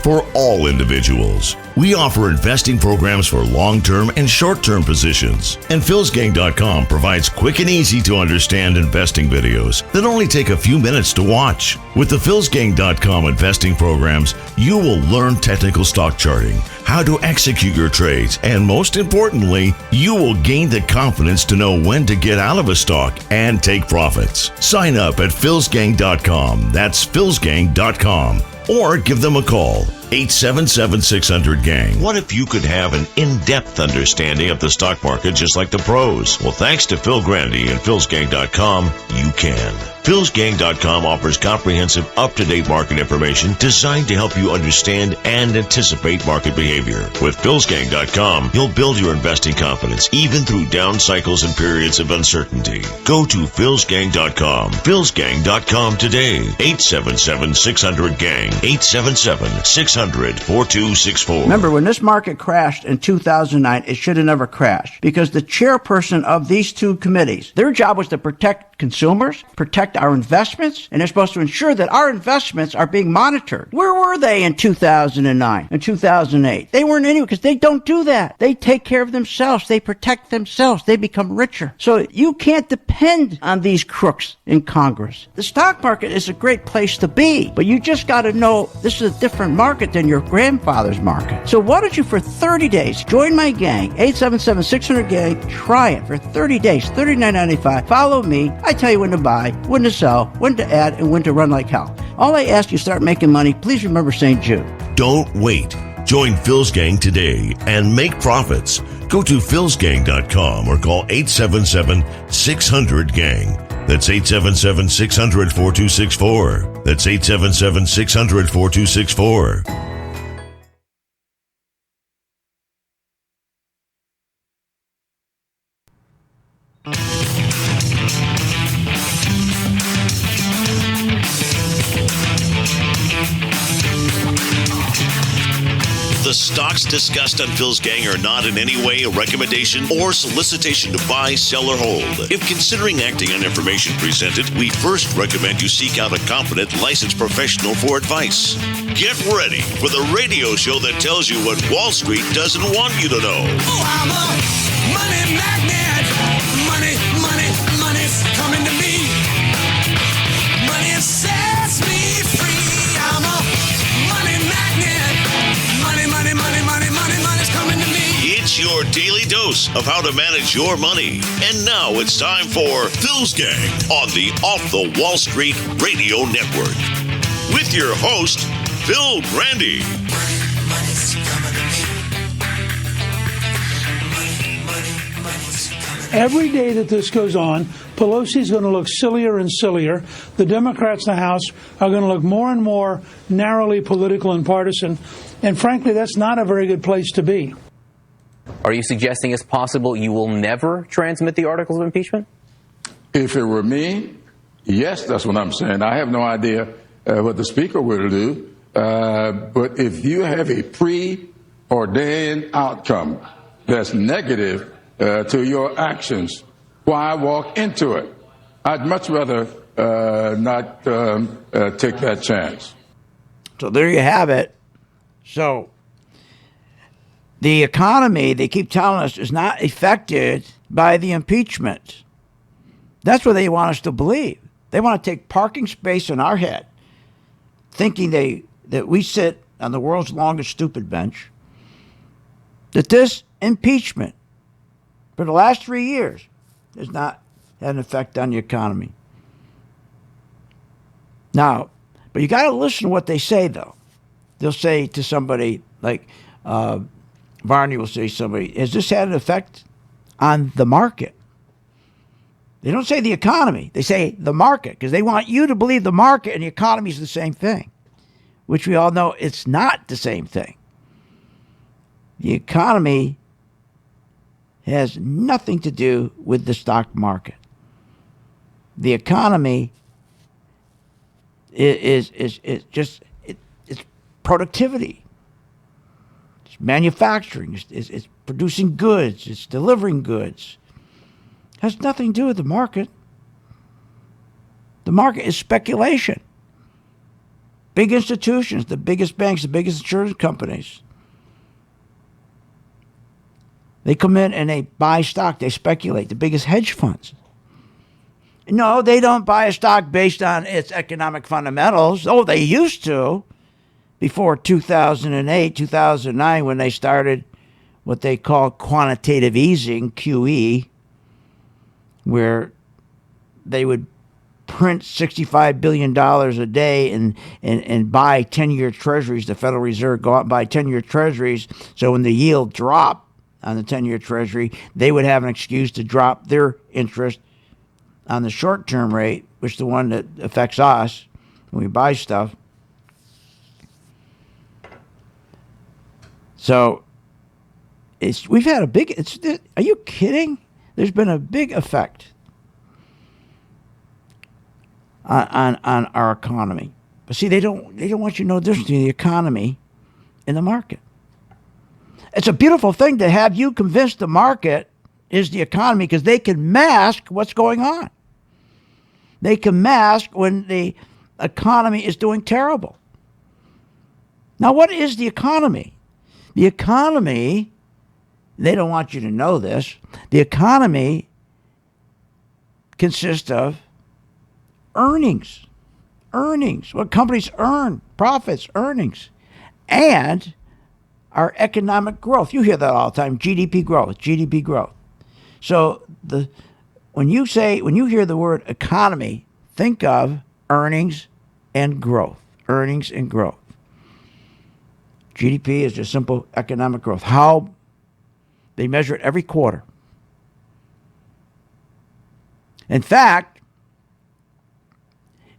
For all individuals, we offer investing programs for long-term and short-term positions. And PhilsGang.com provides quick and easy to understand investing videos that only take a few minutes to watch. With the PhilsGang.com investing programs, you will learn technical stock charting, how to execute your trades, and most importantly, you will gain the confidence to know when to get out of a stock and take profits. Sign up at PhilsGang.com. That's PhilsGang.com. Or give them a call, 877-600-GANG. What if you could have an in-depth understanding of the stock market just like the pros? Well, thanks to Phil Grandy and PhilsGang.com, you can. PhilsGang.com offers comprehensive, up-to-date market information designed to help you understand and anticipate market behavior. With PhilsGang.com, you'll build your investing confidence even through down cycles and periods of uncertainty. Go to PhilsGang.com. PhilsGang.com today. 877-600-GANG. 877-600-4264. Remember, when this market crashed in 2009, it should have never crashed because the chairperson of these two committees, their job was to protect consumers, protect our investments, and they're supposed to ensure that our investments are being monitored. Where were they in 2009 and 2008? They weren't anywhere because they don't do that. They take care of themselves. They protect themselves. They become richer. So you can't depend on these crooks in Congress. The stock market is a great place to be, but you just got to know this is a different market than your grandfather's market. So why don't you, for 30 days, join my gang, 877-600-GANG, try it for 30 days, $39.95. Follow me. I tell you when to buy, when to sell, when to add, and when to run like hell. All I ask you, start making money. Please remember St. Jude. Don't wait. Join Phil's Gang today and make profits. Go to philsgang.com or call 877-600-GANG. That's 877-600-4264. That's 877-600-4264. The stocks discussed on Phil's Gang are not in any way a recommendation or solicitation to buy, sell, or hold. If considering acting on information presented, we first recommend you seek out a competent, licensed professional for advice. Get ready for the radio show that tells you what Wall Street doesn't want you to know. Oh, I'm a money magnet. Money, money, money's coming to me. Money sets me free. I'm a money magnet. Money, money, money, money, money, money's coming to me. It's your daily dose of how to manage your money. And now it's time for Phil's Gang on the Off the Wall Street Radio Network. With your host, Phil Grandy. Money's coming to me. Money's coming to me. Every day that this goes on, Pelosi's going to look sillier and sillier. The Democrats in the House are going to look more and more narrowly political and partisan. And frankly, that's not a very good place to be. Are you suggesting it's possible you will never transmit the articles of impeachment? If it were me, yes, that's what I'm saying. I have no idea what the Speaker will do. But if you have a preordained outcome that's negative to your actions, why walk into it? I'd much rather not take that chance. So there you have it. So the economy, they keep telling us, is not affected by the impeachment. That's what they want us to believe. They want to take parking space in our head, thinking that we sit on the world's longest stupid bench, that this impeachment for the last 3 years has not had an effect on the economy. Now, but you got to listen to what they say, though. They'll say to somebody like Varney will say to somebody, has this had an effect on the market? They don't say the economy. They say the market because they want you to believe the market and the economy is the same thing, which we all know it's not the same thing. The economy has nothing to do with the stock market. The economy is just it's productivity. It's manufacturing. It's producing goods. It's delivering goods. It has nothing to do with the market. The market is speculation big institutions, the biggest banks, the biggest insurance companies. They come in and they buy stock. They speculate. The biggest hedge funds. No, they don't buy a stock based on its economic fundamentals. Oh, they used to before 2008, 2009, when they started what they call quantitative easing, QE, where they would print $65 billion a day and buy 10-year treasuries. The Federal Reserve go out and buy 10-year treasuries. So when the yield dropped on the 10-year treasury, they would have an excuse to drop their interest on the short-term rate, which is the one that affects us when we buy stuff. So we've had a big. Are you kidding? There's been a big effect on our economy. But see, they don't want you to know the difference between the economy and the market. It's a beautiful thing to have you convince the market is the economy, because they can mask what's going on. They can mask when the economy is doing terrible. Now, what is the economy? The economy, they don't want you to know this, the economy consists of earnings, what companies earn, profits, earnings, and our economic growth. You hear that all the time, GDP growth. So when you hear the word economy, think of earnings and growth. GDP is just simple economic growth. How they measure it every quarter. In fact,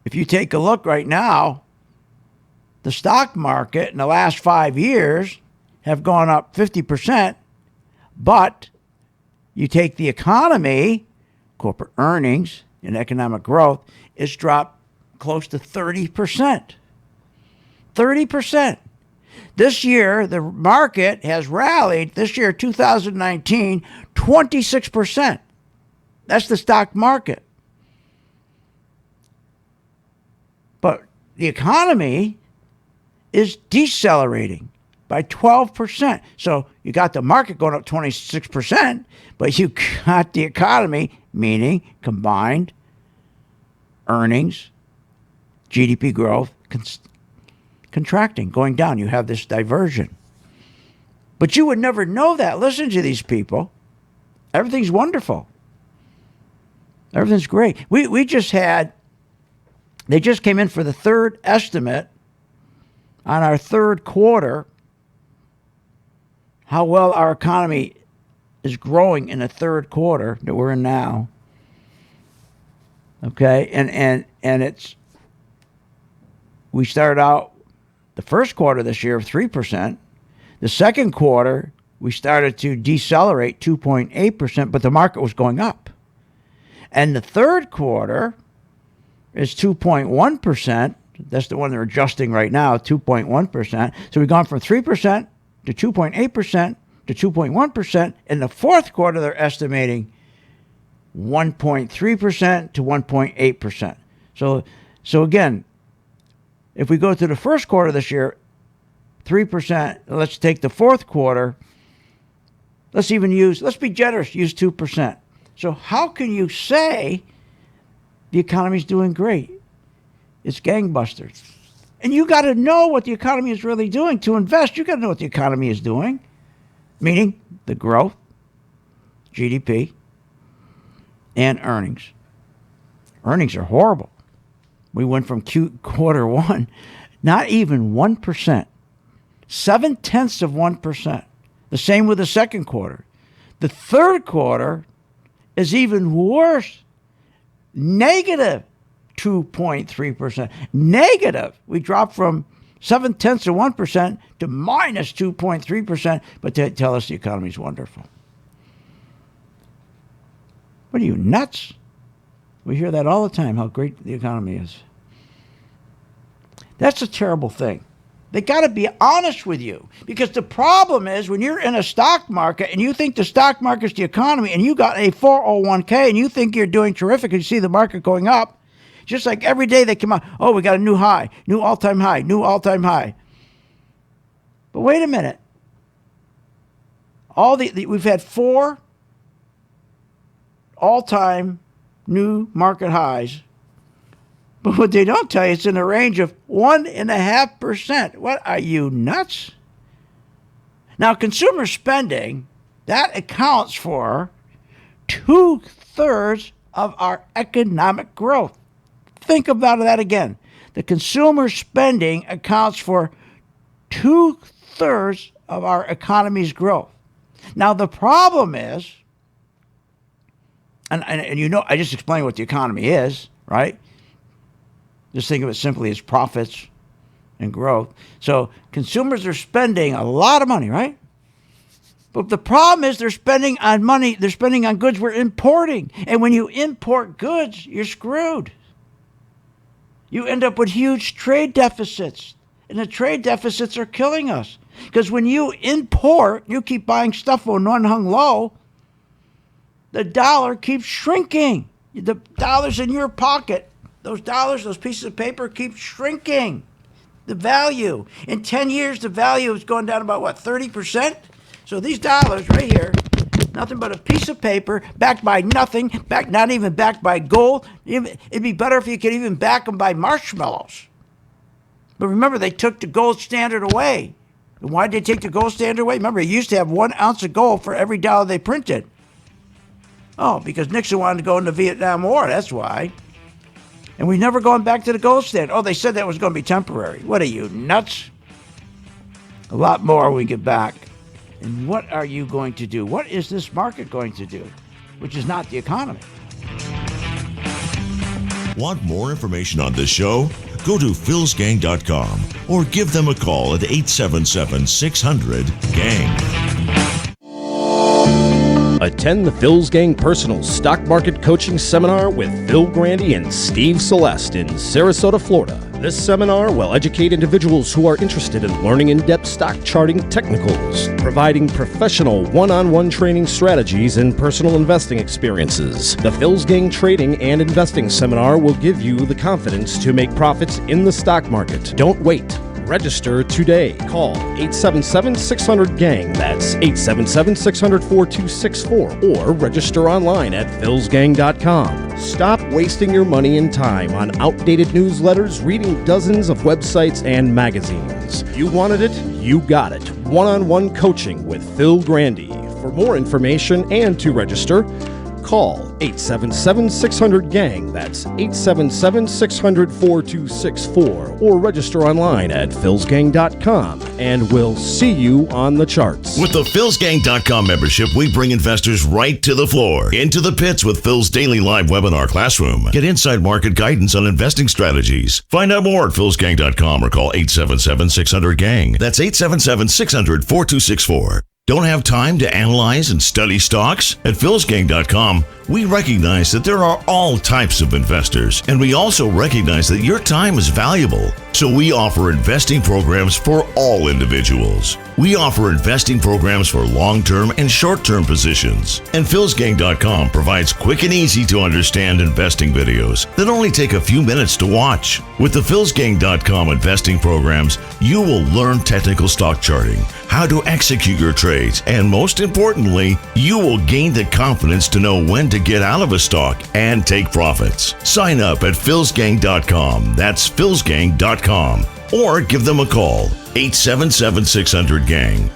if you take a look right now, the stock market in the last 5 years have gone up 50%, but you take the economy, corporate earnings and economic growth, it's dropped close to 30%. 30%. This year, the market has rallied, this year, 2019, 26%. That's the stock market. But the economy is decelerating by 12%. So you got the market going up 26%, but you got the economy, meaning combined earnings, GDP growth, contracting, going down. You have this diversion. But you would never know that. Listen to these people. Everything's wonderful. Everything's great. We just had, they just came in for the third estimate on our third quarter, how well our economy is growing in the third quarter that we're in now. Okay, and it's, we started out the first quarter this year of 3%. The second quarter, we started to decelerate 2.8%, but the market was going up. And the third quarter is 2.1%. That's the one they're adjusting right now, 2.1%. So we've gone from 3% to 2.8% to 2.1%. In the fourth quarter, they're estimating 1.3% to 1.8%. So again, if we go to the first quarter this year, 3%, let's take the fourth quarter, let's be generous, use 2%. So how can you say the economy's doing great? It's gangbusters. And you got to know what the economy is really doing. To invest, you got to know what the economy is doing, meaning the growth, GDP, and earnings. Earnings are horrible. We went from quarter one, not even 1%, 0.7%. The same with the second quarter. The third quarter is even worse, negative 2.3%. Negative. We dropped from 0.7% to minus 2.3%, but they tell us the economy is wonderful. What are you, nuts? We hear that all the time, how great the economy is. That's a terrible thing. They got to be honest with you, because the problem is when you're in a stock market and you think the stock market's the economy and you got a 401k and you think you're doing terrific and you see the market going up, Just like every day they come out, oh, we got a new high, new all-time high, new all-time high. But wait a minute. We've had 4 all-time new market highs. But what they don't tell you, it's in the range of 1.5%. What, are you nuts? Now, consumer spending, that accounts for 2/3 of our economic growth. Think about that again. The consumer spending accounts for 2/3 of our economy's growth. Now, the problem is, and you know, I just explained what the economy is, right? Just think of it simply as profits and growth. So consumers are spending a lot of money, right? But the problem is they're spending on money, they're spending on goods we're importing. And when you import goods, you're screwed. You end up with huge trade deficits. And the trade deficits are killing us. Because when you import, you keep buying stuff when one hung low, the dollar keeps shrinking. The dollar's in your pocket. Those dollars, those pieces of paper keep shrinking. The value. In 10 years, the value has gone down about, 30%? So these dollars right here, nothing but a piece of paper, backed by nothing, not even backed by gold. It'd be better if you could even back them by marshmallows. But remember, they took the gold standard away. And why did they take the gold standard away? Remember, it used to have 1 ounce of gold for every dollar they printed. Oh, because Nixon wanted to go into the Vietnam War, that's why. And we've never gone back to the gold standard. Oh, they said that was going to be temporary. What are you, nuts? A lot more when we get back. And what are you going to do? What is this market going to do? Which is not the economy. Want more information on this show? Go to philsgang.com or give them a call at 877-600-GANG. Attend the Phil's Gang Personal Stock Market Coaching Seminar with Phil Grandy and Steve Celeste in Sarasota, Florida. This seminar will educate individuals who are interested in learning in-depth stock charting technicals, providing professional one-on-one training strategies and personal investing experiences. The Phil's Gang Trading and Investing Seminar will give you the confidence to make profits in the stock market. Don't wait. Register today. Call 877-600-GANG. That's 877-600-4264. Or register online at philsgang.com. Stop wasting your money and time on outdated newsletters, reading dozens of websites and magazines. You wanted it, you got it. One-on-one coaching with Phil Grandy. For more information and to register, call 877-600-GANG. That's 877-600-4264. Or register online at philsgang.com. And we'll see you on the charts. With the philsgang.com membership, we bring investors right to the floor, into the pits with Phil's daily live webinar classroom. Get inside market guidance on investing strategies. Find out more at philsgang.com or call 877-600-GANG. That's 877-600-4264. Don't have time to analyze and study stocks? At philsgang.com, we recognize that there are all types of investors, and we also recognize that your time is valuable. So we offer investing programs for all individuals. We offer investing programs for long-term and short-term positions. And philsgang.com provides quick and easy to understand investing videos that only take a few minutes to watch. With the philsgang.com investing programs, you will learn technical stock charting, how to execute your trades, and most importantly, you will gain the confidence to know when to get out of a stock and take profits. Sign up at philsgang.com. That's philsgang.com. Or give them a call, 877-600-GANG.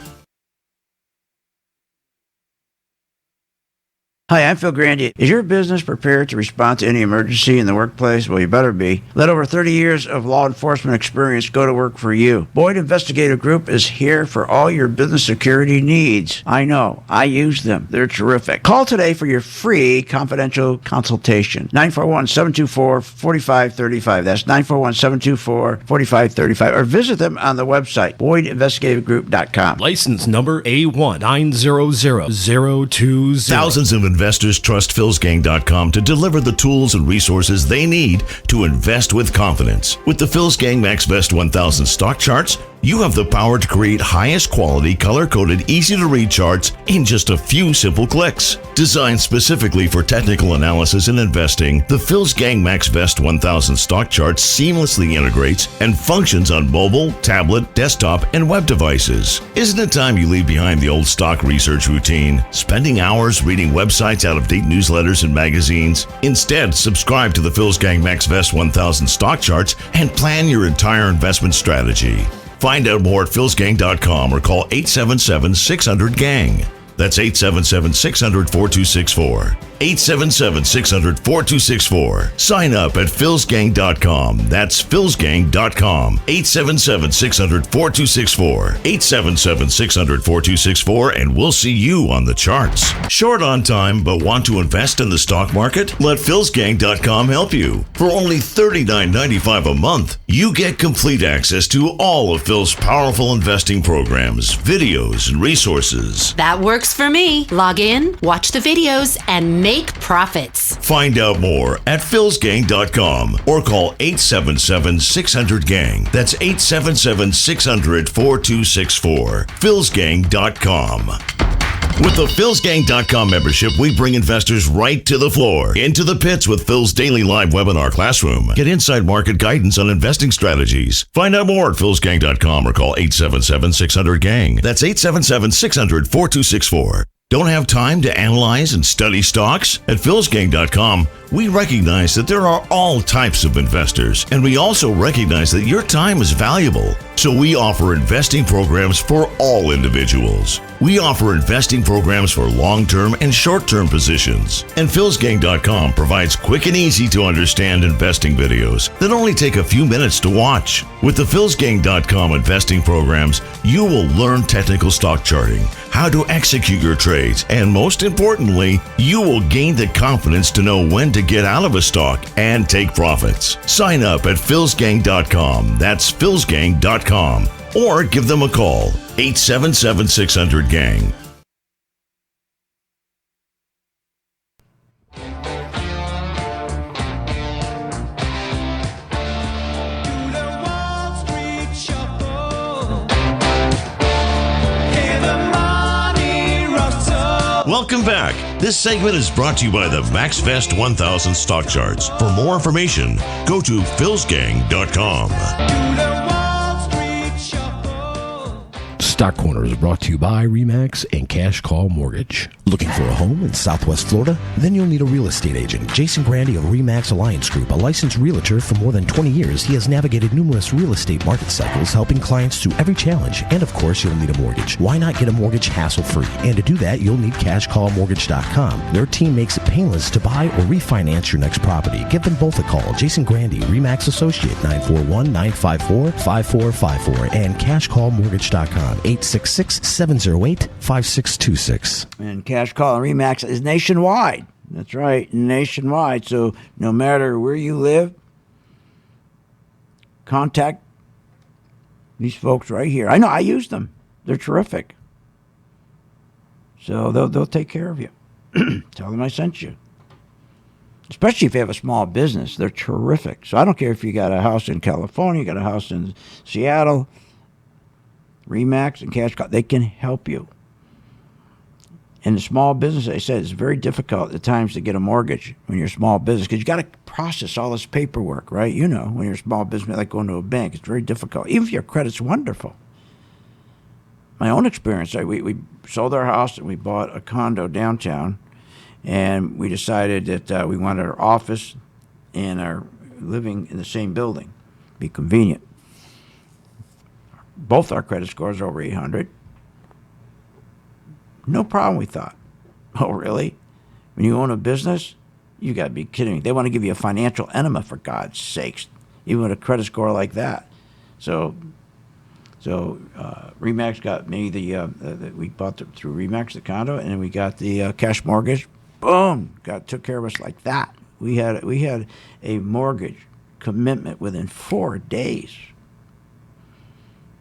Hi, I'm Phil Grandy. Is your business prepared to respond to any emergency in the workplace? Well, you better be. Let over 30 years of law enforcement experience go to work for you. Boyd Investigative Group is here for all your business security needs. I know. I use them. They're terrific. Call today for your free confidential consultation. 941-724-4535. That's 941-724-4535. Or visit them on the website, BoydInvestigativegroup.com. License number A1900020. Thousands of investors trust philsgang.com to deliver the tools and resources they need to invest with confidence. With the Philsgang MaxVest 1000 stock charts, You have the power to create highest quality, color-coded, easy-to-read charts in just a few simple clicks. Designed specifically for technical analysis and investing, the Phil's Gang MaxVest 1000 stock chart seamlessly integrates and functions on mobile, tablet, desktop, and web devices. Isn't it time you leave behind the old stock research routine, spending hours reading websites, out-of-date newsletters, and magazines? Instead, subscribe to the Phil's Gang MaxVest 1000 stock charts and plan your entire investment strategy. Find out more at philsgang.com or call 877-600-GANG. That's 877-600-4264. 877-600-4264. Sign up at philsgang.com. That's philsgang.com. 877-600-4264. 877-600-4264, and we'll see you on the charts. Short on time but want to invest in the stock market? Let philsgang.com help you. For only $39.95 a month, you get complete access to all of Phil's powerful investing programs, videos, and resources. That works for me. Log in, watch the videos, and make profits. Find out more at philsgang.com or call 877-600-GANG. That's 877-600-4264. philsgang.com. With the philsgang.com membership, we bring investors right to the floor, into the pits with Phil's daily live webinar classroom. Get inside market guidance on investing strategies. Find out more at philsgang.com or call 877-600-GANG. That's 877-600-4264. Don't have time to analyze and study stocks? At philsgang.com, we recognize that there are all types of investors, and we also recognize that your time is valuable. So we offer investing programs for all individuals. We offer investing programs for long-term and short-term positions. And philsgang.com provides quick and easy to understand investing videos that only take a few minutes to watch. With the philsgang.com investing programs, you will learn technical stock charting, how to execute your trades, and most importantly, you will gain the confidence to know when to get out of a stock and take profits. Sign up at philsgang.com. That's philsgang.com. Or give them a call, 877-600-GANG. Welcome back. This segment is brought to you by the MaxVest 1000 stock charts. For more information, go to philsgang.com. Stock Corner is brought to you by RE/MAX and Cash Call Mortgage. Looking for a home in Southwest Florida? Then you'll need a real estate agent. Jason Grandy of RE/MAX Alliance Group, a licensed realtor for more than 20 years. He has navigated numerous real estate market cycles, helping clients through every challenge. And of course, you'll need a mortgage. Why not get a mortgage hassle-free? And to do that, you'll need CashCallMortgage.com. Their team makes it painless to buy or refinance your next property. Give them both a call. Jason Grandy, RE/MAX Associate, 941-954-5454, and CashCallMortgage.com. 866-708-5626. And Cash Call and RE/MAX is nationwide. That's right, nationwide. So no matter where you live, contact these folks right here. I know, I use them. They're terrific. So they'll take care of you. Tell them I sent you. Especially if you have a small business. They're terrific. So I don't care if you got a house in California, you got a house in Seattle, RE/MAX and Cash Call, they can help you. In the small business, I said, it's very difficult at times to get a mortgage when you're a small business because you got to process all this paperwork, right? You know, when you're a small business, like going to a bank, it's very difficult. Even if your credit's wonderful. My own experience, we sold our house and we bought a condo downtown, and we decided that we wanted our office and our living in the same building. Be convenient. Both our credit scores are over 800. No problem, we thought. Oh, really? When you own a business, you got to be kidding me. They want to give you a financial enema, for God's sakes, even with a credit score like that. So RE/MAX got me we bought through RE/MAX the condo, and then we got the cash mortgage. Boom, took care of us like that. We had a mortgage commitment within 4 days.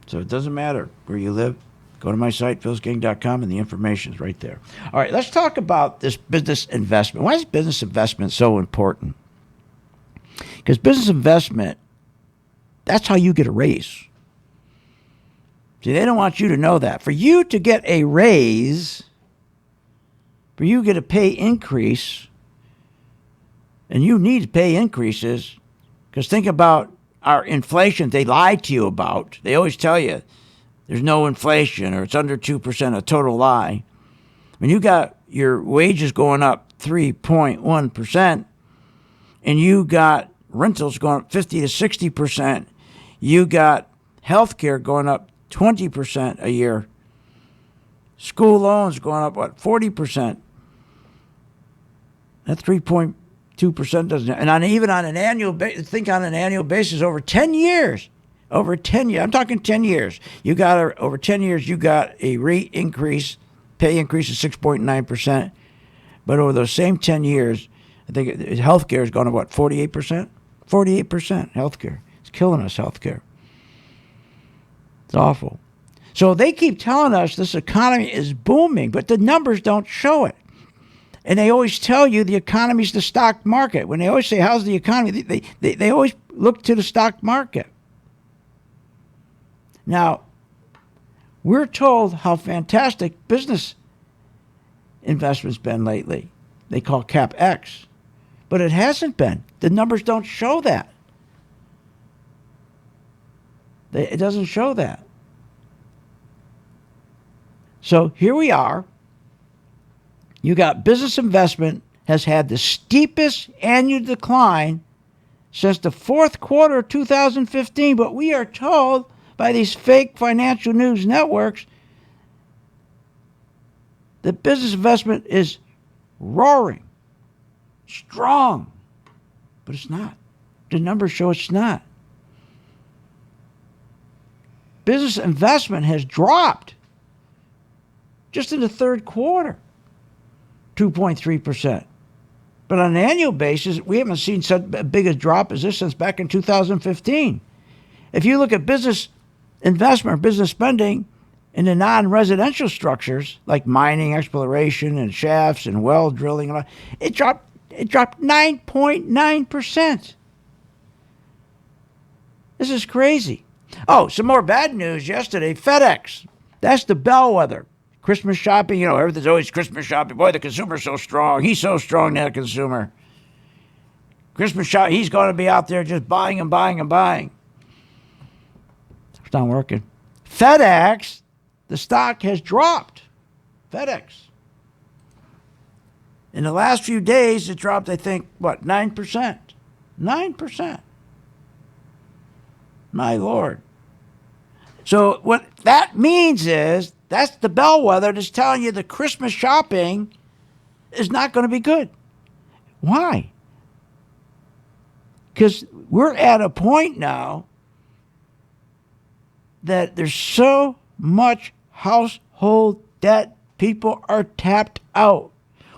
So it doesn't matter where you live. Go to my site, philsgang.com, and the information's right there. All right, let's talk about this business investment. Why is business investment so important? Because business investment, that's how you get a raise. See, they don't want you to know that. For you to get a raise, for you to get a pay increase, and you need pay increases, because think about our inflation they lied to you about. They always tell you there's no inflation or it's under 2%, a total lie. When you got your wages going up 3.1%, and you got rentals going up 50 to 60%, you got healthcare going up 20% a year, school loans going up, 40%? That 3.2% doesn't, and even on an annual basis, over 10 years, I'm talking 10 years, over 10 years, you got a pay increase of 6.9%, but over those same 10 years, I think healthcare is going to 48%? 48% healthcare. It's killing us, healthcare. It's awful. So they keep telling us this economy is booming, but the numbers don't show it. And they always tell you the economy's the stock market. When they always say, how's the economy? They always look to the stock market. Now, we're told how fantastic business investment's been lately. They call CapEx. But it hasn't been. The numbers don't show that. It doesn't show that. So here we are. You got business investment has had the steepest annual decline since the fourth quarter of 2015, but we are told by these fake financial news networks that business investment is roaring, strong, but it's not. The numbers show it's not. Business investment has dropped just in the third quarter, 2.3%. But on an annual basis, we haven't seen such big a drop as this since back in 2015. If you look at business investment or business spending in the non-residential structures like mining, exploration, and shafts and well drilling, it dropped 9.9%. This is crazy. Oh, some more bad news yesterday. FedEx, that's the bellwether. Christmas shopping, everything's always Christmas shopping. Boy, the consumer's so strong. He's so strong, that consumer. Christmas shopping, he's going to be out there just buying and buying and buying. It's not working. FedEx, the stock has dropped. FedEx. In the last few days, it dropped, I think, 9%? 9%. My Lord. So what that means is, that's the bellwether that's telling you the Christmas shopping is not going to be good. Why? Because we're at a point now that there's so much household debt, people are tapped out.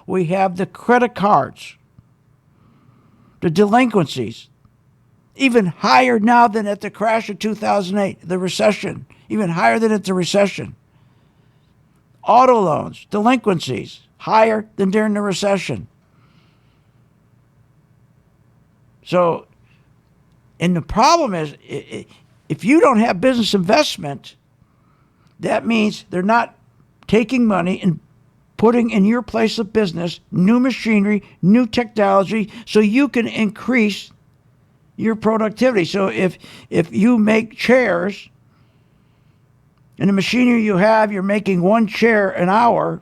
We have the credit cards, the delinquencies, even higher now than at the crash of 2008, the recession, even higher than at the recession. Auto loans, delinquencies, higher than during the recession. So, and the problem is, if you don't have business investment, that means they're not taking money and putting in your place of business new machinery, new technology, so you can increase your productivity. So if you make chairs, and the machinery you have, you're making one chair an hour,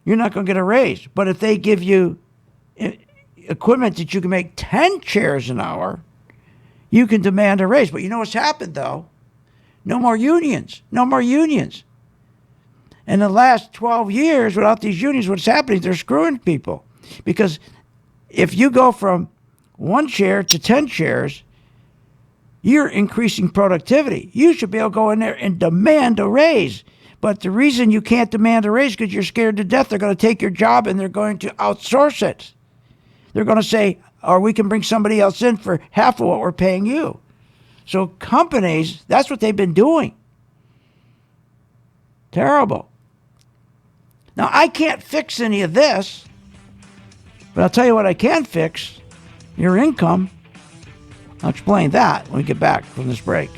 you're not going to get a raise. But if they give you equipment that you can make 10 chairs an hour, you can demand a raise. But you know what's happened, though? No more unions. No more unions. In the last 12 years, without these unions, what's happening? They're screwing people. Because if you go from one chair to 10 chairs, you're increasing productivity. You should be able to go in there and demand a raise. But the reason you can't demand a raise is because you're scared to death they're going to take your job and they're going to outsource it. They're going to say, or we can bring somebody else in for half of what we're paying you. So companies, that's what they've been doing. Terrible. Now, I can't fix any of this, but I'll tell you what I can fix. Your income. I'll explain that when we get back from this break.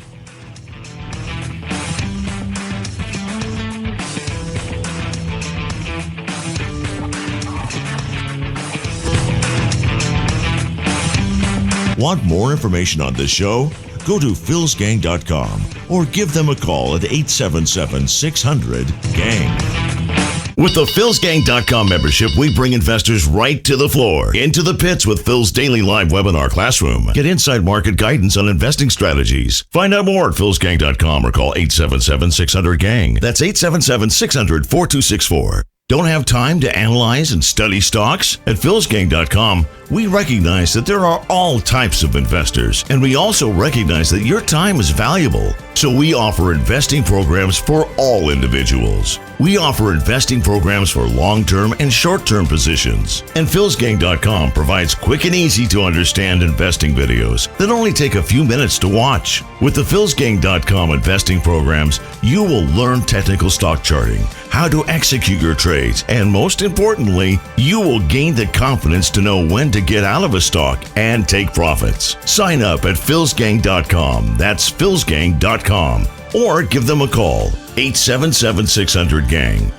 Want more information on this show? Go to philsgang.com or give them a call at 877-600-GANG. With the philsgang.com membership, we bring investors right to the floor, into the pits with Phil's daily live webinar classroom. Get inside market guidance on investing strategies. Find out more at philsgang.com or call 877-600-GANG. That's 877-600-4264. Don't have time to analyze and study stocks? At philsgang.com, we recognize that there are all types of investors, and we also recognize that your time is valuable. So we offer investing programs for all individuals. We offer investing programs for long-term and short-term positions. And philsgang.com provides quick and easy to understand investing videos that only take a few minutes to watch. With the philsgang.com investing programs, you will learn technical stock charting, how to execute your trades, and most importantly, you will gain the confidence to know when to get out of a stock and take profits. Sign up at philsgang.com. That's philsgang.com. Or give them a call, 877-600-GANG.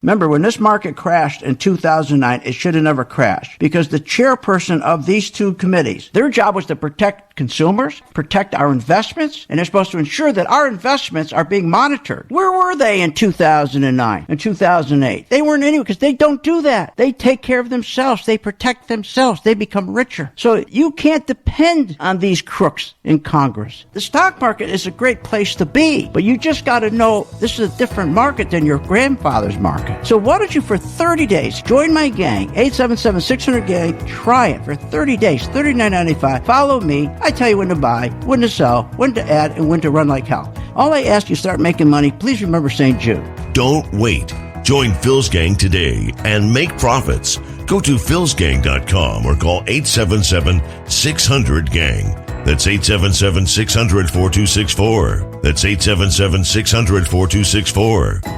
Remember, when this market crashed in 2009, it should have never crashed because the chairperson of these two committees, their job was to protect consumers, protect our investments, and they're supposed to ensure that our investments are being monitored. Where were they in 2009 and 2008? They weren't anywhere because they don't do that. They take care of themselves. They protect themselves. They become richer. So you can't depend on these crooks in Congress. The stock market is a great place to be, but you just got to know this is a different market than your grandfather's market. So why don't you, for 30 days, join my gang, 877-600-GANG, try it for 30 days, $39.95. Follow me. I tell you when to buy, when to sell, when to add, and when to run like hell. All I ask you, start making money. Please remember St. Jude. Don't wait. Join Phil's Gang today and make profits. Go to philsgang.com or call 877-600-GANG. That's 877-600-4264. That's 877-600-4264.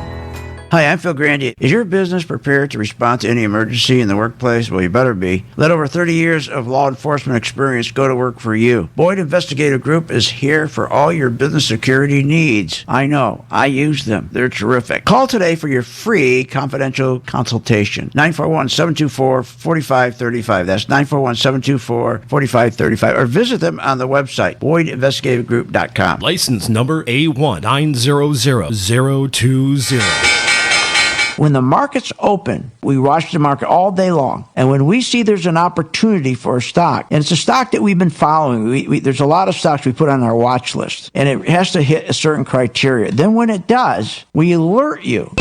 Hi, I'm Phil Grandy. Is your business prepared to respond to any emergency in the workplace? Well, you better be. Let over 30 years of law enforcement experience go to work for you. Boyd Investigative Group is here for all your business security needs. I know. I use them. They're terrific. Call today for your free confidential consultation. 941-724-4535. That's 941-724-4535. Or visit them on the website, BoydInvestigativeGroup.com. License number A1900020. When the market's open, we watch the market all day long. And when we see there's an opportunity for a stock, and it's a stock that we've been following, there's a lot of stocks we put on our watch list, and it has to hit a certain criteria. Then when it does, we alert you.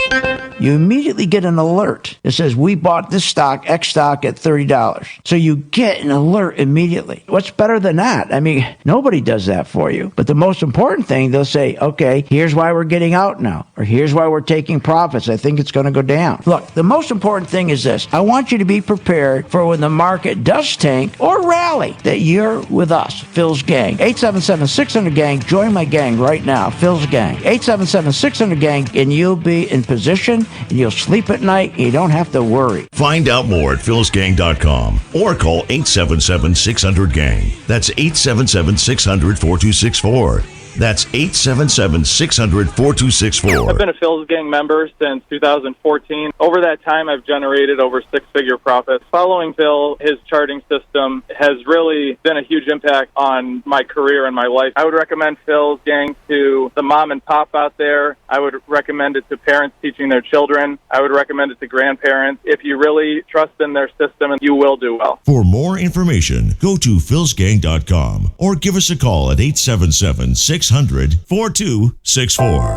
You immediately get an alert that says, we bought this stock, X stock, at $30. So you get an alert immediately. What's better than that? I mean, nobody does that for you. But the most important thing, they'll say, okay, here's why we're getting out now, or here's why we're taking profits. I think it's going to go down. Look, the most important thing is this. I want you to be prepared for when the market does tank or rally, that you're with us, Phil's Gang. 877-600-GANG. Join my gang right now, Phil's Gang. 877-600-GANG, and you'll be in position, and you'll sleep at night, and you don't have to worry. Find out more at philsgang.com or call 877-600-GANG. That's 877-600-4264. That's 877-600-4264. I've been a Phil's Gang member since 2014. Over that time, I've generated over six-figure profits. Following Phil, his charting system has really been a huge impact on my career and my life. I would recommend Phil's Gang to the mom and pop out there. I would recommend it to parents teaching their children. I would recommend it to grandparents. If you really trust in their system, you will do well. For more information, go to philsgang.com or give us a call at 877-600-4264.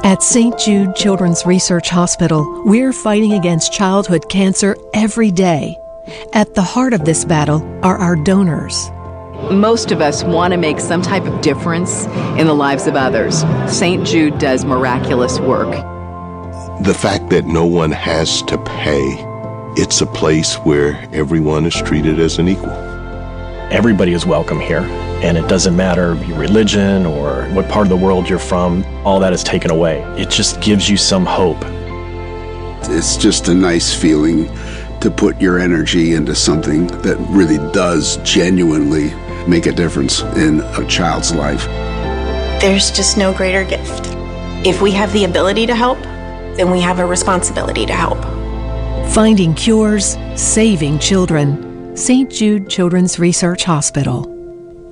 At St. Jude Children's Research Hospital, we're fighting against childhood cancer every day. At the heart of this battle are our donors. Most of us want to make some type of difference in the lives of others. St. Jude does miraculous work. The fact that no one has to pay, it's a place where everyone is treated as an equal. Everybody is welcome here, and it doesn't matter your religion or what part of the world you're from. All that is taken away. It just gives you some hope. It's just a nice feeling to put your energy into something that really does genuinely make a difference in a child's life. There's just no greater gift. If we have the ability to help, then we have a responsibility to help. Finding cures, saving children. St. Jude Children's Research Hospital.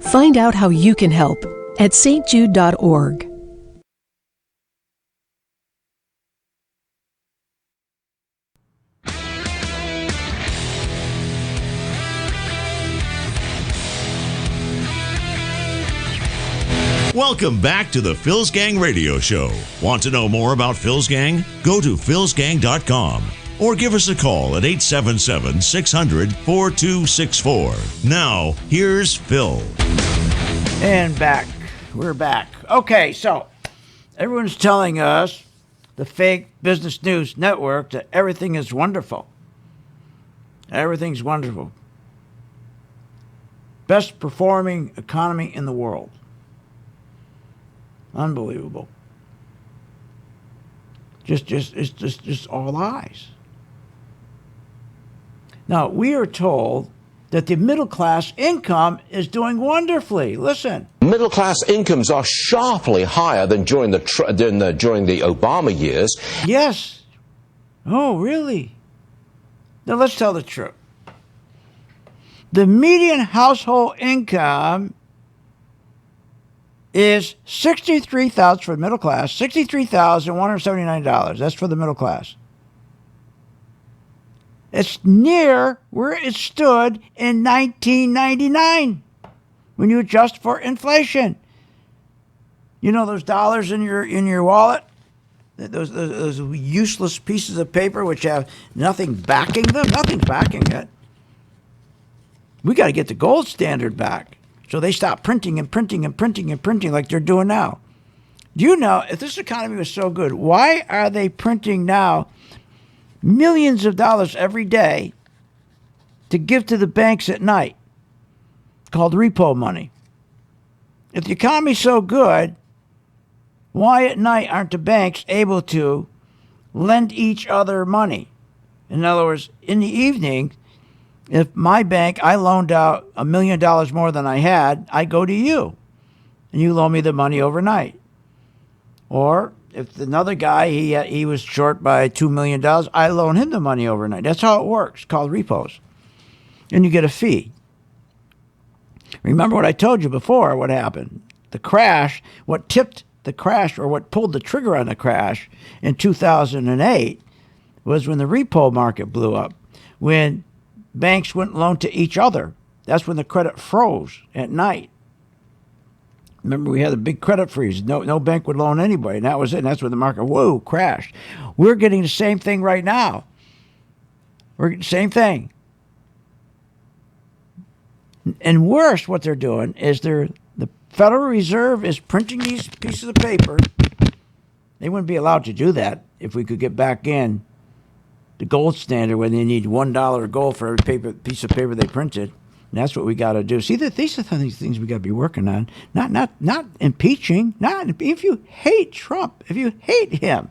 Find out how you can help at stjude.org. Welcome back to the Phil's Gang Radio Show. Want to know more about Phil's Gang? Go to philsgang.com or give us a call at 877-600-4264. Now, here's Phil. And back. We're back. Okay, so everyone's telling us, the fake business news network, that everything is wonderful. Everything's wonderful. Best performing economy in the world. Unbelievable. It's just all lies. Now, we are told that the middle class income is doing wonderfully. Listen. Middle class incomes are sharply higher than during the Obama years. Yes. Oh, really? Now, let's tell the truth. The median household income is $63,000 for the middle class, $63,179. That's for the middle class. It's near where it stood in 1999 when you adjust for inflation. You know those dollars in your wallet, those useless pieces of paper which have nothing backing them. Nothing's backing it. We got to get the gold standard back. So they stop printing and printing and printing and printing like they're doing now. Do you know, if this economy was so good, why are they printing now millions of dollars every day to give to the banks at night, called repo money? If the economy's so good, why at night aren't the banks able to lend each other money? In other words, in the evening, if my bank, I loaned out $1 million more than I had, I go to you, and you loan me the money overnight. Or if another guy, he was short by $2 million, I loan him the money overnight. That's how it works, called repos. And you get a fee. Remember what I told you before, what happened? The crash, what tipped the crash, or what pulled the trigger on the crash in 2008 was when the repo market blew up. When banks wouldn't loan to each other. That's when the credit froze at night. Remember, we had a big credit freeze. No bank would loan anybody. And that was it. And that's when the market, crashed. We're getting the same thing right now. Same thing. And worse, what they're doing is the Federal Reserve is printing these pieces of paper. They wouldn't be allowed to do that if we could get back in the gold standard when they need $1 of gold for every piece of paper they printed. And that's what we got to do. See, these are the things we got to be working on. Not impeaching. If you hate Trump, if you hate him,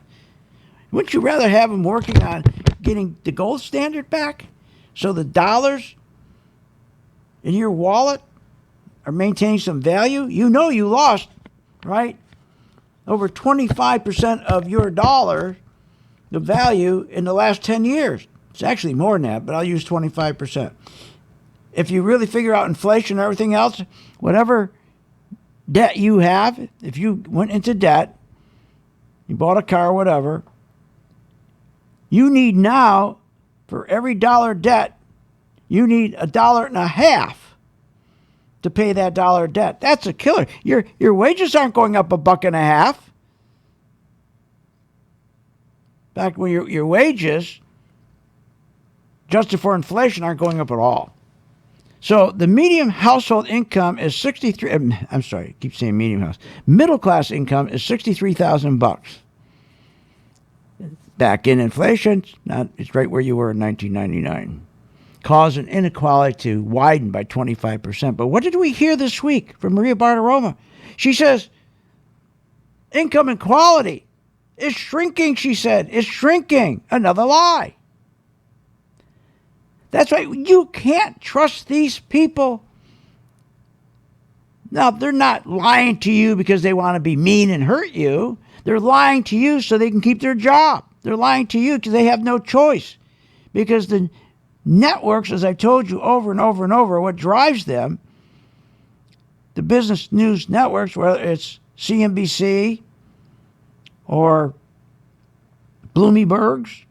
wouldn't you rather have him working on getting the gold standard back so the dollars in your wallet are maintaining some value? You know you lost, right? Over 25% of your dollar, the value in the last 10 years. It's actually more than that, but I'll use 25%. If you really figure out inflation and everything else, whatever debt you have, if you went into debt, you bought a car or whatever, you need now, for every dollar debt, you need $1.50 to pay that dollar debt. That's a killer. Your wages aren't going up $1.50. Back when your wages, adjusted for inflation, aren't going up at all. So the median household income is middle class income is $63,000. Back in inflation, it's right where you were in 1999. Causing inequality to widen by 25%. But what did we hear this week from Maria Bartiromo? She says, income inequality is shrinking, she said. It's shrinking. Another lie. That's right. You can't trust these people. Now, they're not lying to you because they want to be mean and hurt you. They're lying to you so they can keep their job. They're lying to you because they have no choice. Because the networks, as I told you over and over and over, what drives them, the business news networks, whether it's CNBC or Bloomberg's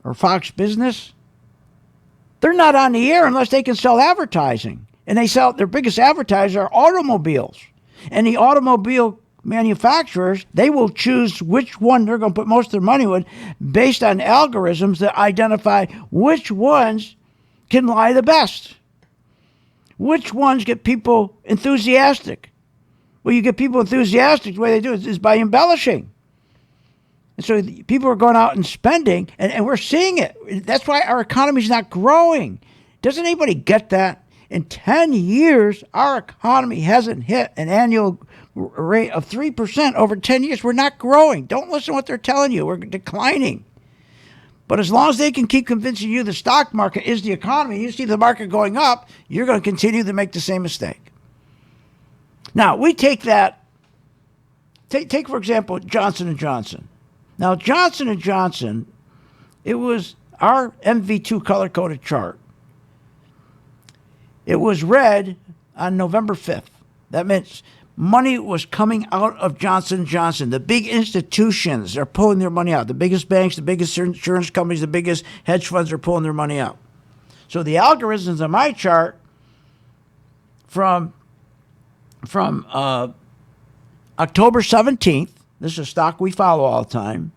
or Fox Business, they're not on the air unless they can sell advertising. And they sell, their biggest advertisers are automobiles. And the automobile manufacturers, they will choose which one they're going to put most of their money with based on algorithms that identify which ones can lie the best. Which ones get people enthusiastic? Well, you get people enthusiastic, the way they do it is by embellishing. And so people are going out and spending, and we're seeing it. That's why our economy is not growing. Doesn't anybody get that? In 10 years, our economy hasn't hit an annual rate of 3% over 10 years. We're not growing. Don't listen to what they're telling you. We're declining. But as long as they can keep convincing you the stock market is the economy, you see the market going up, you're going to continue to make the same mistake. Now, we take that, take for example, Johnson & Johnson. Now, Johnson & Johnson, it was our MV2 color-coded chart. It was red on November 5th. That means money was coming out of Johnson & Johnson. The big institutions are pulling their money out. The biggest banks, the biggest insurance companies, the biggest hedge funds are pulling their money out. So the algorithms on my chart from October 17th, this is a stock we follow all the time,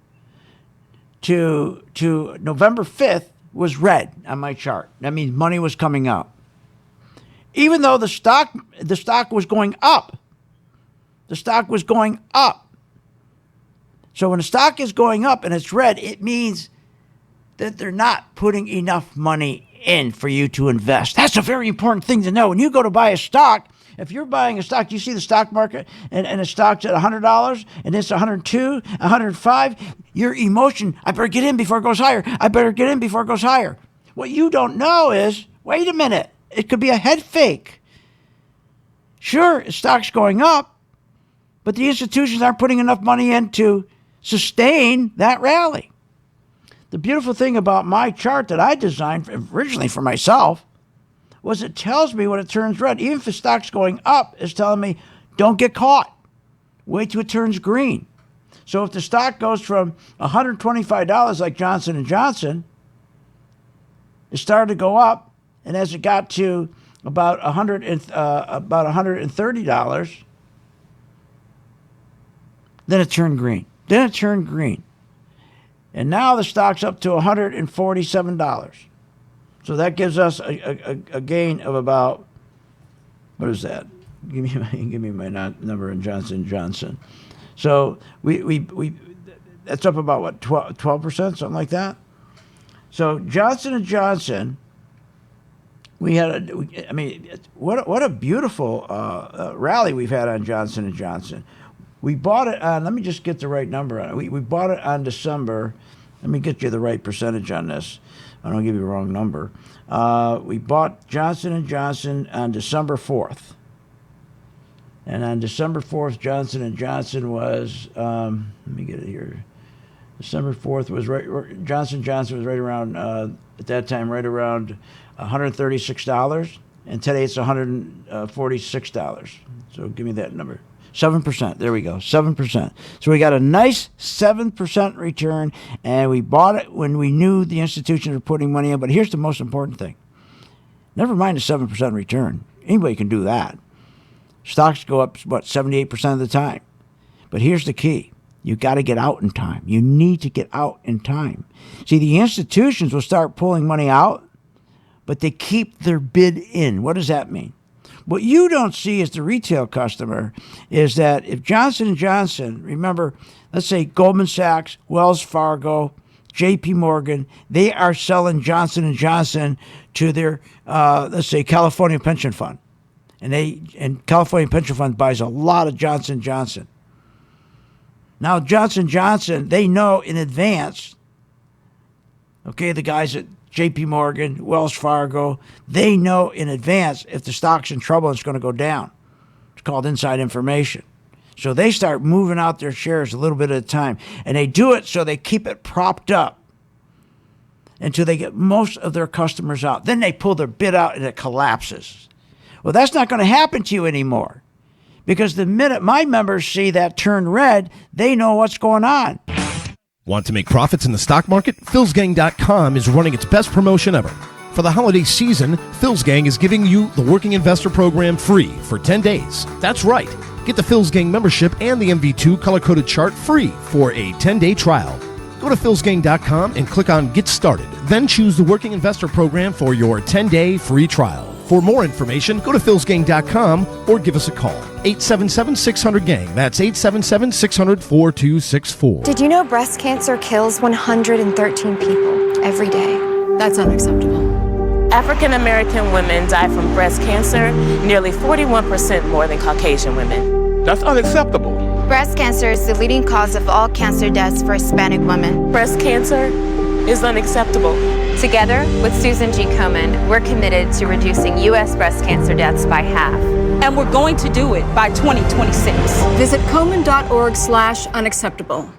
to November 5th was red on my chart. That means money was coming out. Even though the stock was going up. The stock was going up. So when the stock is going up and it's red, it means that they're not putting enough money in for you to invest. That's a very important thing to know. When you go to buy a stock, if you're buying a stock, you see the stock market and the stock's at $100 and it's $102, $105, your emotion, I better get in before it goes higher. I better get in before it goes higher. What you don't know is, wait a minute, it could be a head fake. Sure, stock's going up, but the institutions aren't putting enough money in to sustain that rally. The beautiful thing about my chart that I designed originally for myself was it tells me when it turns red. Even if the stock's going up, it's telling me don't get caught. Wait till it turns green. So if the stock goes from $125 like Johnson & Johnson, it started to go up, and as it got to about $130, then it turned green. And now the stock's up to $147. So that gives us a gain of about, what is that? Give me my number in Johnson & Johnson. So we that's up about what, 12%, something like that. So Johnson & Johnson, what a beautiful rally we've had on Johnson & Johnson. We bought it on, let me just get the right number on it. We bought it on December. Let me get you the right percentage on this. I don't give you the wrong number. We bought Johnson & Johnson on December 4th. And on December 4th, Johnson & Johnson was, let me get it here. December 4th was Johnson & Johnson was right around, at that time, right around $136. And today it's $146. So give me that number. 7%. There we go. 7%. So we got a nice 7% return, and we bought it when we knew the institutions were putting money in. But here's the most important thing. Never mind a 7% return. Anybody can do that. Stocks go up, 78% of the time. But here's the key. You got to get out in time. You need to get out in time. See, the institutions will start pulling money out, but they keep their bid in. What does that mean? What you don't see as the retail customer is that if Johnson & Johnson, remember, let's say Goldman Sachs, Wells Fargo, JP Morgan, they are selling Johnson & Johnson to their, let's say, California Pension Fund. And California Pension Fund buys a lot of Johnson & Johnson. Now, Johnson & Johnson, they know in advance, okay, the guys at JP Morgan, Wells Fargo, they know in advance if the stock's in trouble, it's going to go down. It's called inside information. So they start moving out their shares a little bit at a time. And they do it so they keep it propped up. until they get most of their customers out. Then they pull their bid out and it collapses. Well, that's not going to happen to you anymore, because the minute my members see that turn red, they know what's going on. Want to make profits in the stock market? PhilsGang.com is running its best promotion ever. For the holiday season, Phil's Gang is giving you the Working Investor Program free for 10 days. That's right. Get the Phil's Gang membership and the MV2 color-coded chart free for a 10-day trial. Go to philsgang.com and click on Get Started. Then choose the Working Investor Program for your 10-day free trial. For more information, go to philsgang.com or give us a call. 877-600-GANG. That's 877-600-4264. Did you know breast cancer kills 113 people every day? That's unacceptable. African American women die from breast cancer nearly 41% more than Caucasian women. That's unacceptable. Breast cancer is the leading cause of all cancer deaths for Hispanic women. Breast cancer is unacceptable. Together with Susan G. Komen, we're committed to reducing U.S. breast cancer deaths by half. And we're going to do it by 2026. Visit Komen.org/unacceptable.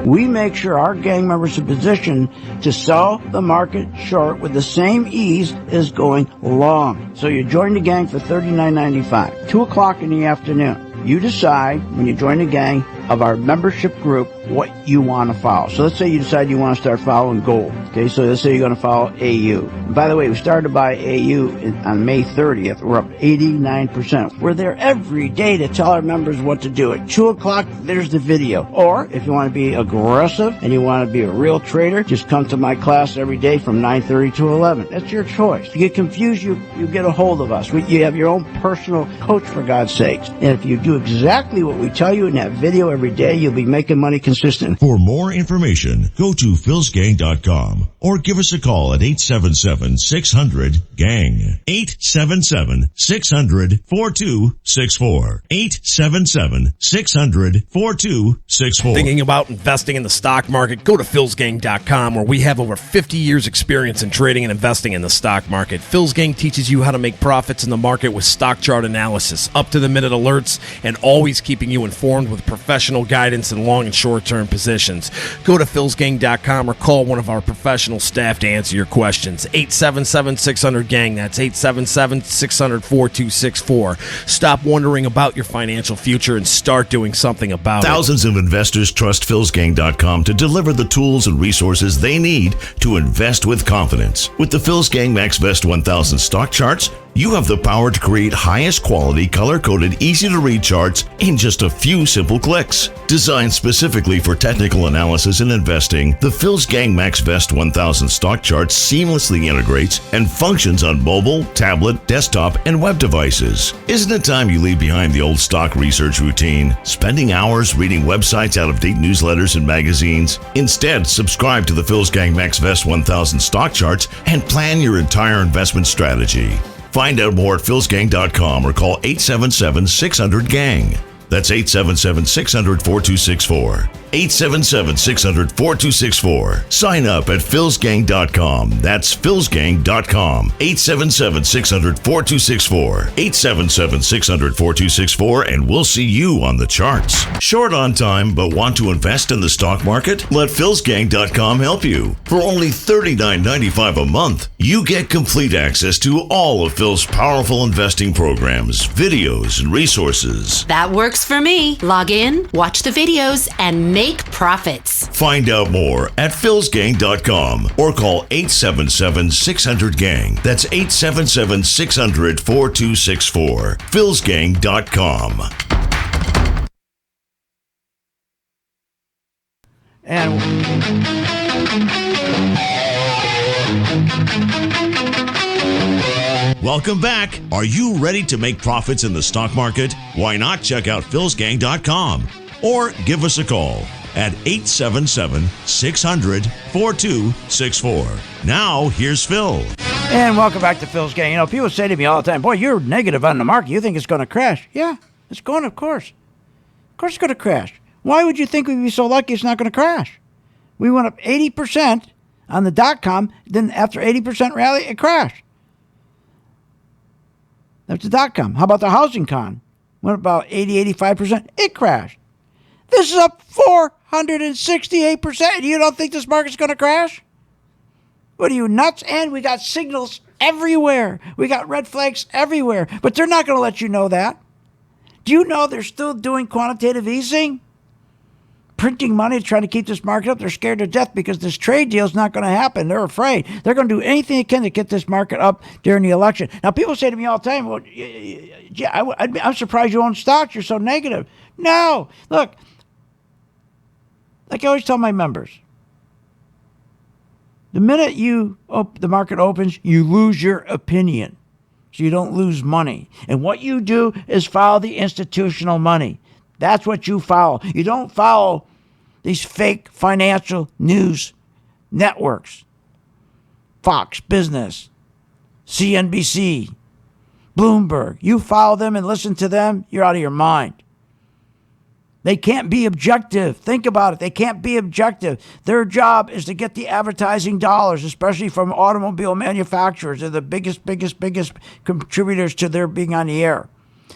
We make sure our gang members are positioned to sell the market short with the same ease as going long. So you join the gang for $39.95, 2 o'clock in the afternoon. You decide when you join the gang of our membership group what you want to follow. So let's say you decide you want to start following gold. Okay, so let's say you're going to follow AU. And by the way, we started to buy AU on May 30th. We're up 89%. We're there every day to tell our members what to do. At 2 o'clock, there's the video. Or if you want to be aggressive and you want to be a real trader, just come to my class every day from 9:30 to 11. That's your choice. If you get confused, you get a hold of us. You have your own personal coach, for God's sakes. And if you do exactly what we tell you in that video every day, you'll be making money consistent. For more information, go to philsgang.com or give us a call at 877-600-GANG. 877-600-4264. 877-600-4264. Thinking about investing in the stock market? Go to philsgang.com, where we have over 50 years experience in trading and investing in the stock market. Phil's Gang teaches you how to make profits in the market with stock chart analysis, up-to-the-minute alerts, and always keeping you informed with professional guidance in long and short-term positions. Go to philsgang.com or call one of our professional staff to answer your questions. 877-600-GANG. That's 877-600-4264. Stop wondering about your financial future and start doing something about it. Thousands of investors trust philsgang.com to deliver the tools and resources they need to invest with confidence. With the Phil's Gang MaxVest 1000 stock charts, you have the power to create highest quality, color-coded, easy-to-read charts in just a few simple clicks. Designed specifically for technical analysis and investing, the Phil's Gang MaxVest 1000 stock chart seamlessly integrates and functions on mobile, tablet, desktop, and web devices. Isn't it time you leave behind the old stock research routine, spending hours reading websites, out-of-date newsletters, and magazines? Instead, subscribe to the Phil's Gang MaxVest 1000 stock charts and plan your entire investment strategy. Find out more at philsgang.com or call 877-600-GANG. That's 877-600-4264. 877-600-4264. Sign up at philsgang.com. That's philsgang.com. 877-600-4264. 877-600-4264, and we'll see you on the charts. Short on time but want to invest in the stock market? Let philsgang.com help you. For only $39.95 a month, you get complete access to all of Phil's powerful investing programs, videos, and resources. That works for me. Log in, watch the videos, and make profits. Find out more at philsgang.com or call 877-600-GANG. That's 877-600-4264. philsgang.com. And welcome back. Are you ready to make profits in the stock market? Why not check out philsgang.com or give us a call at 877-600-4264. Now, here's Phil. And welcome back to Phil's Gang. You know, people say to me all the time, boy, you're negative on the market. You think it's going to crash. Yeah, it's going to, of course. Of course it's going to crash. Why would you think we'd be so lucky it's not going to crash? We went up 80% on the .com. Then after 80% rally, it crashed. That's the .com. How about the housing con? Went about 80, 85%. It crashed. This is up 168%. You don't think this market's going to crash? What are you, nuts? And we got signals everywhere. We got red flags everywhere. But they're not going to let you know that. Do you know they're still doing quantitative easing? Printing money to try to keep this market up. They're scared to death because this trade deal is not going to happen. They're afraid. They're going to do anything they can to get this market up during the election. Now, people say to me all the time, well, yeah, I'm surprised you own stocks. You're so negative. No. Look, like I always tell my members, the minute the market opens, you lose your opinion. So you don't lose money. And what you do is follow the institutional money. That's what you follow. You don't follow these fake financial news networks. Fox Business, CNBC, Bloomberg. You follow them and listen to them, you're out of your mind. They can't be objective. Think about it. They can't be objective. Their job is to get the advertising dollars, especially from automobile manufacturers. They're the biggest contributors to their being on the air.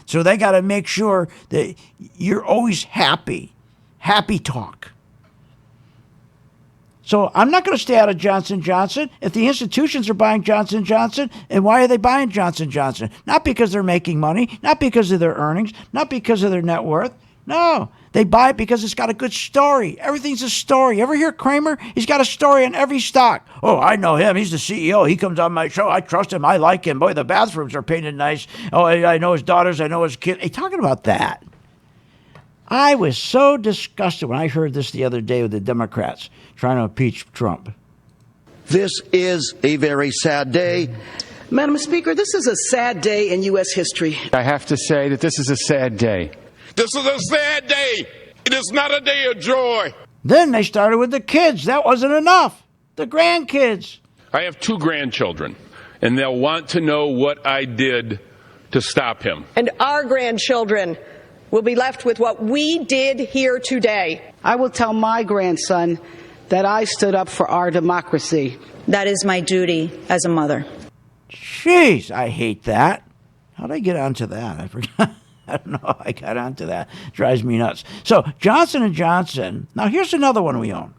So they got to make sure that you're always happy. Happy talk. So I'm not going to stay out of Johnson & Johnson. If the institutions are buying Johnson & Johnson, and why are they buying Johnson & Johnson? Not because they're making money, not because of their earnings, not because of their net worth. No, they buy it because it's got a good story. Everything's a story. You ever hear Kramer? He's got a story on every stock. Oh, I know him. He's the CEO. He comes on my show. I trust him. I like him. Boy, the bathrooms are painted nice. Oh, I know his daughters. I know his kids. Hey, talking about that. I was so disgusted when I heard this the other day with the Democrats trying to impeach Trump. This is a very sad day. Madam Speaker, this is a sad day in U.S. history. I have to say that this is a sad day. This is a sad day. It is not a day of joy. Then they started with the kids. That wasn't enough. The grandkids. I have 2 grandchildren, and they'll want to know what I did to stop him. And our grandchildren will be left with what we did here today. I will tell my grandson that I stood up for our democracy. That is my duty as a mother. Jeez, I hate that. How did I get onto that? I forgot. I don't know how I got onto that. Drives me nuts. So Johnson & Johnson. Now here's another one we own.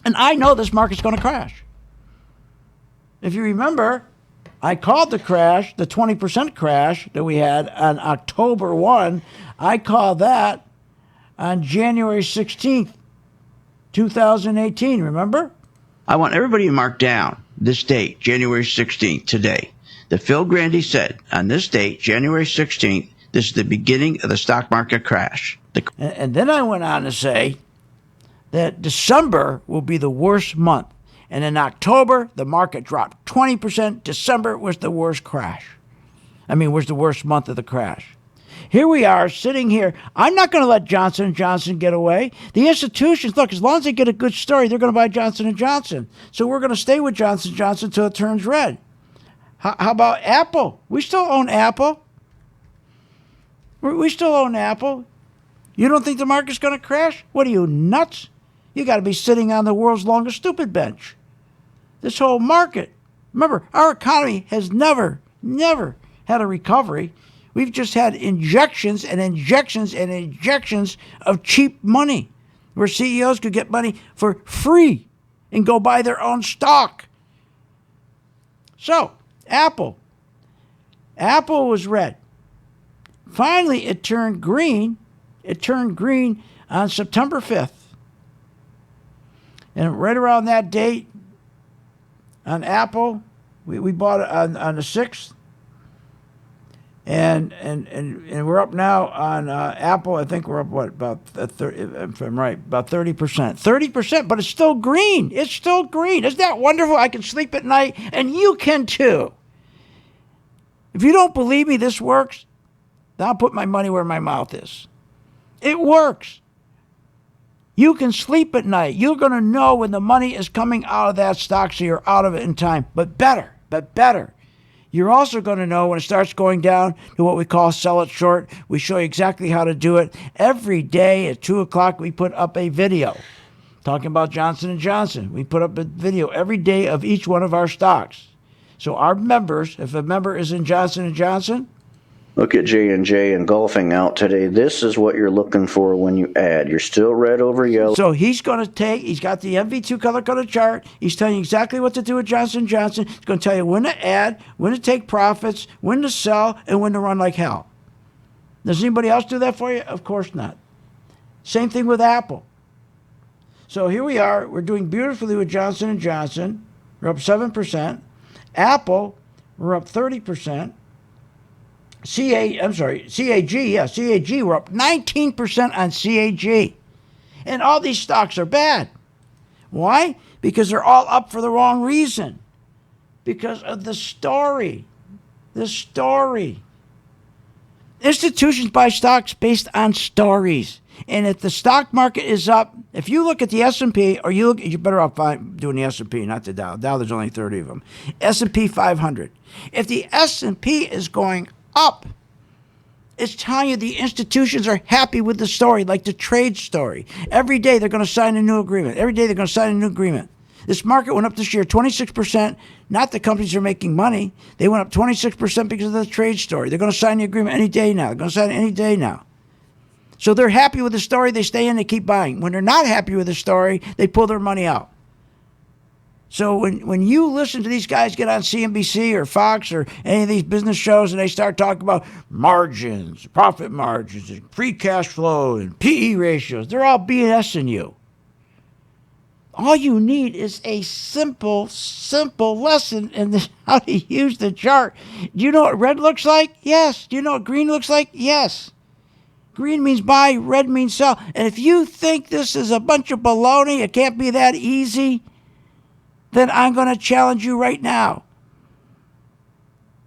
And I know this market's going to crash. If you remember, I called the crash, the 20% crash that we had on October 1. I called that on January 16th, 2018. Remember? I want everybody to mark down this date, January 16th, today. That Phil Grandy said on this date, January 16th, this is the beginning of the stock market crash. And then I went on to say that December will be the worst month. And in October, the market dropped 20%. December was the worst crash. Was the worst month of the crash. Here we are sitting here. I'm not going to let Johnson & Johnson get away. The institutions, look, as long as they get a good story, they're going to buy Johnson & Johnson. So we're going to stay with Johnson & Johnson until it turns red. How about Apple? We still own Apple. We still own Apple. You don't think the market's going to crash? What are you, nuts? You got to be sitting on the world's longest stupid bench. This whole market. Remember, our economy has never had a recovery. We've just had injections and injections and injections of cheap money where CEOs could get money for free and go buy their own stock. So, Apple was red. Finally, it turned green. It turned green on September 5th. And right around that date on Apple, we bought it on the 6th. And we're up now on Apple. I think we're up, about 30, if I'm right, about 30%. 30%, but it's still green. It's still green. Isn't that wonderful? I can sleep at night, and you can too. If you don't believe me this works, then I'll put my money where my mouth is. It works. You can sleep at night. You're going to know when the money is coming out of that stock, so you're out of it in time. But better. You're also going to know when it starts going down to what we call sell it short. We show you exactly how to do it. Every day at 2 o'clock, we put up a video talking about Johnson & Johnson. We put up a video every day of each one of our stocks. So our members, if a member is in Johnson & Johnson, Look at J&J engulfing out today. This is what you're looking for when you add. You're still red over yellow. So he's got the MV2 color-coded chart. He's telling you exactly what to do with Johnson & Johnson. He's going to tell you when to add, when to take profits, when to sell, and when to run like hell. Does anybody else do that for you? Of course not. Same thing with Apple. So here we are. We're doing beautifully with Johnson & Johnson. We're up 7%. Apple, we're up 30%. CAG, we're up 19% on CAG. And all these stocks are bad. Why? Because they're all up for the wrong reason. Because of the story. The story. Institutions buy stocks based on stories. And if the stock market is up, if you look at the S&P, or you're better off doing the S&P, not the Dow. Dow, there's only 30 of them. S&P 500. If the S&P is going up, it's telling you the institutions are happy with the story, like the trade story. Every day they're going to sign a new agreement. Every day they're going to sign a new agreement. This market went up this year 26%. Not the companies are making money. They went up 26% because of the trade story. They're going to sign the agreement any day now. They're going to sign it any day now. So they're happy with the story. They stay in. They keep buying. When they're not happy with the story, they pull their money out. So when you listen to these guys get on CNBC or Fox or any of these business shows and they start talking about margins, profit margins, and free cash flow and PE ratios, they're all BSing you. All you need is a simple lesson in how to use the chart. Do you know what red looks like? Yes. Do you know what green looks like? Yes. Green means buy, red means sell. And if you think this is a bunch of baloney, it can't be that easy, then I'm going to challenge you right now.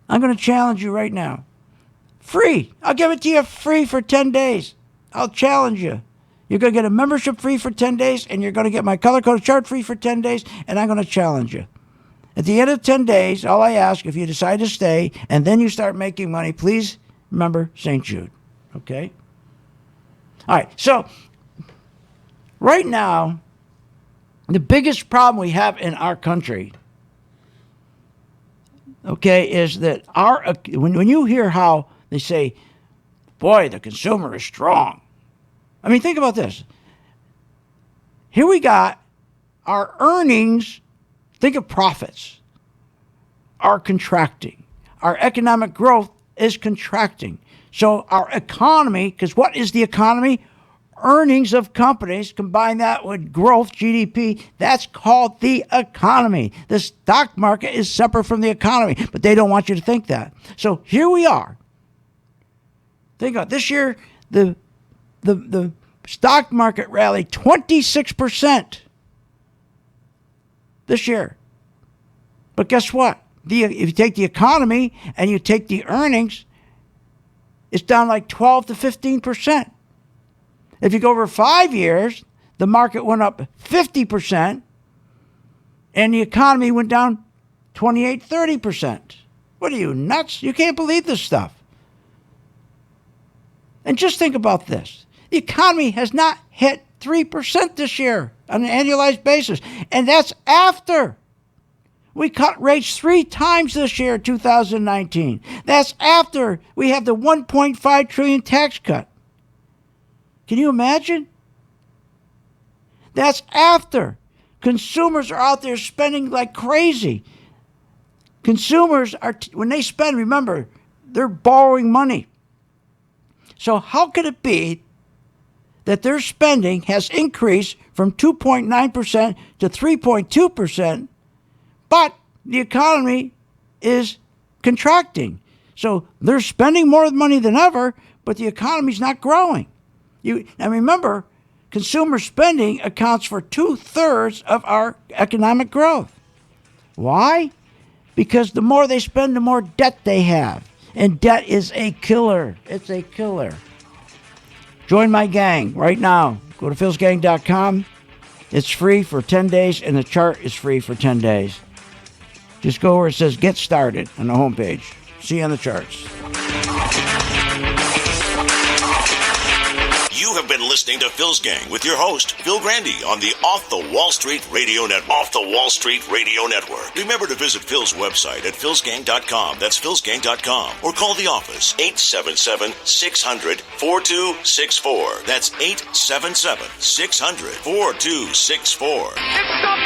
I'm going to challenge you right now. Free. I'll give it to you free for 10 days. I'll challenge you. You're going to get a membership free for 10 days, and you're going to get my color-coded chart free for 10 days, and I'm going to challenge you. At the end of 10 days, all I ask, if you decide to stay, and then you start making money, please remember St. Jude. Okay? All right. So, right now, the biggest problem we have in our country, okay, is that when you hear how they say, boy, the consumer is strong. I mean, think about this. Here we got our earnings, think of profits, are contracting. Our economic growth is contracting. So our economy, because what is the economy? Earnings of companies, combine that with growth, GDP, that's called the economy. The stock market is separate from the economy, but they don't want you to think that. So here we are. Think about it. This year, the stock market rallied 26% this year. But guess what? If you take the economy and you take the earnings, it's down like 12 to 15%. If you go over 5 years, the market went up 50% and the economy went down 28, 30%. What are you, nuts? You can't believe this stuff. And just think about this. The economy has not hit 3% this year on an annualized basis. And that's after we cut rates 3 times this year, 2019. That's after we have the $1.5 trillion tax cut. Can you imagine? That's after consumers are out there spending like crazy. Consumers are, when they spend, remember, they're borrowing money. So how could it be that their spending has increased from 2.9% to 3.2%, but the economy is contracting? So they're spending more money than ever, but the economy's not growing. Now remember, consumer spending accounts for 2/3 of our economic growth. Why? Because the more they spend, the more debt they have. And debt is a killer. It's a killer. Join my gang right now. Go to philsgang.com. It's free for 10 days, and the chart is free for 10 days. Just go where it says Get Started on the homepage. See you on the charts. You have been listening to Phil's Gang with your host, Phil Grandy, on the Off the Wall Street Radio Network. Off the Wall Street Radio Network. Remember to visit Phil's website at philsgang.com. That's philsgang.com. Or call the office, 877-600-4264. That's 877-600-4264.